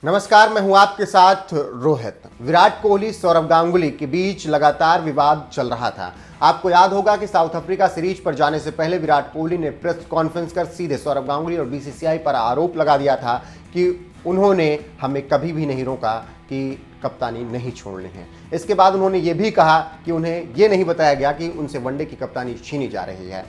नमस्कार, मैं हूं आपके साथ रोहित। विराट कोहली सौरव गांगुली के बीच लगातार विवाद चल रहा था। आपको याद होगा कि साउथ अफ्रीका सीरीज पर जाने से पहले विराट कोहली ने प्रेस कॉन्फ्रेंस कर सीधे सौरव गांगुली और बीसीसीआई पर आरोप लगा दिया था कि उन्होंने हमें कभी भी नहीं रोका कि कप्तानी नहीं छोड़नी है। इसके बाद उन्होंने ये भी कहा कि उन्हें ये नहीं बताया गया कि उनसे वनडे की कप्तानी छीनी जा रही है।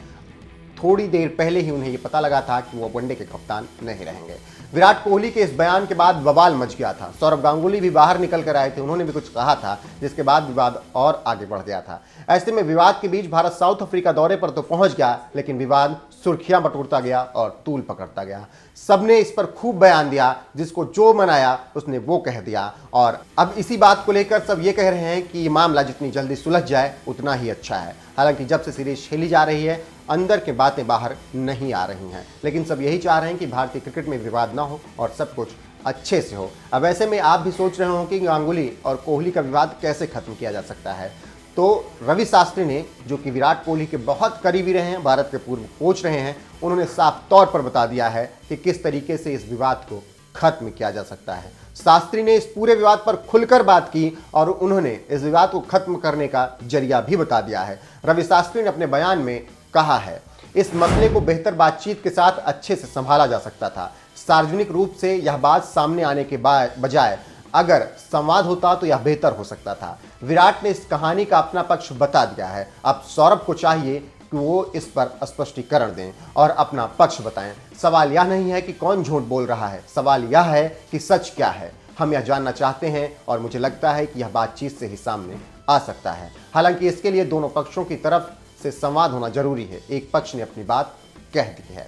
थोड़ी देर पहले ही उन्हें ये पता लगा था कि वो वनडे के कप्तान नहीं रहेंगे। विराट कोहली के इस बयान के बाद बवाल मच गया था। सौरव गांगुली भी बाहर निकल कर आए थे, उन्होंने भी कुछ कहा था, जिसके बाद विवाद और आगे बढ़ गया था। ऐसे में विवाद के बीच भारत साउथ अफ्रीका दौरे पर तो पहुंच गया, लेकिन विवाद सुर्खियां बटोरता गया और तूल पकड़ता गया। सबने इस पर खूब बयान दिया, जिसको जो मनाया उसने वो कह दिया। और अब इसी बात को लेकर सब ये कह रहे हैं कि ये मामला जितनी जल्दी सुलझ जाए उतना ही अच्छा है। हालांकि जब से सीरीज खेली जा रही है, अंदर के बातें बाहर नहीं आ रही हैं, लेकिन सब यही चाह रहे हैं कि भारतीय क्रिकेट में विवाद ना हो और सब कुछ अच्छे से हो। अब ऐसे में आप भी सोच रहे हो कि गांगुली और कोहली का विवाद कैसे खत्म किया जा सकता है। तो रवि शास्त्री ने, जो कि विराट कोहली के बहुत करीबी रहे हैं, भारत के पूर्व कोच रहे हैं, उन्होंने साफ तौर पर बता दिया है कि किस तरीके से इस विवाद को खत्म किया जा सकता है। शास्त्री ने इस पूरे विवाद पर खुलकर बात की और उन्होंने इस विवाद को खत्म करने का जरिया भी बता दिया है। रवि शास्त्री ने अपने बयान में कहा है, इस मसले को बेहतर बातचीत के साथ अच्छे से संभाला जा सकता था। सार्वजनिक रूप से यह बात सामने आने के बजाय अगर संवाद होता तो यह बेहतर हो सकता था। विराट ने इस कहानी का अपना पक्ष बता दिया है। अब सौरभ को चाहिए कि वो इस पर स्पष्टीकरण दें और अपना पक्ष बताएं। सवाल यह नहीं है कि कौन झूठ बोल रहा है, सवाल यह है कि सच क्या है। हम यह जानना चाहते हैं और मुझे लगता है कि यह बातचीत से ही सामने आ सकता है। हालांकि इसके लिए दोनों पक्षों की तरफ से संवाद होना जरूरी है। एक पक्ष ने अपनी बात कह दी है।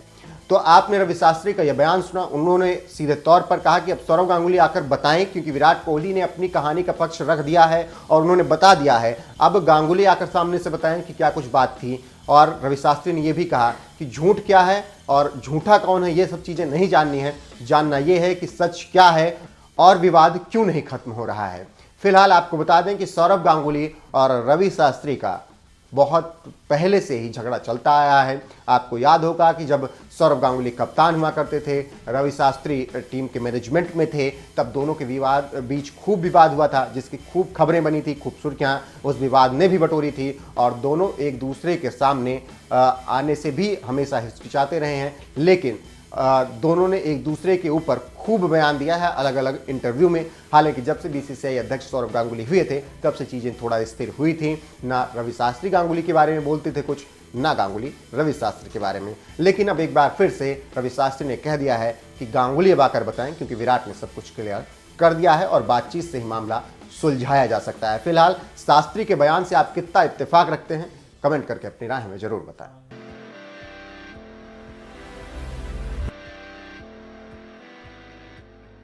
तो आपने रवि शास्त्री का यह बयान सुना। उन्होंने सीधे तौर पर कहा कि अब सौरव गांगुली आकर बताएं, क्योंकि विराट कोहली ने अपनी कहानी का पक्ष रख दिया है और उन्होंने बता दिया है। अब गांगुली आकर सामने से बताएं कि क्या कुछ बात थी। और रवि शास्त्री ने यह भी कहा कि झूठ क्या है और झूठा कौन है, ये सब चीजें नहीं जाननी है। जानना यह है कि सच क्या है और विवाद क्यों नहीं खत्म हो रहा है। फिलहाल आपको बता दें कि सौरव गांगुली और रवि शास्त्री का बहुत पहले से ही झगड़ा चलता आया है। आपको याद होगा कि जब सौरव गांगुली कप्तान हुआ करते थे, रवि शास्त्री टीम के मैनेजमेंट में थे, तब दोनों के बीच खूब विवाद हुआ था, जिसकी खूब खबरें बनी थी, खूब सुर्खियां उस विवाद ने भी बटोरी थी। और दोनों एक दूसरे के सामने आने से भी हमेशा हिचकिचाते रहे हैं, लेकिन दोनों ने एक दूसरे के ऊपर खूब बयान दिया है अलग अलग इंटरव्यू में। हालांकि जब से बीसीसीआई अध्यक्ष सौरव गांगुली हुए थे, तब से चीज़ें थोड़ा स्थिर हुई थी। ना रवि शास्त्री गांगुली के बारे में बोलते थे कुछ, ना गांगुली रवि शास्त्री के बारे में। लेकिन अब एक बार फिर से रवि शास्त्री ने कह दिया है कि गांगुली अब आकर बताएं, क्योंकि विराट ने सब कुछ क्लियर कर दिया है और बातचीत से ही मामला सुलझाया जा सकता है। फिलहाल शास्त्री के बयान से आप कितना इत्तेफाक रखते हैं, कमेंट करके अपनी राय हमें जरूर बताएं।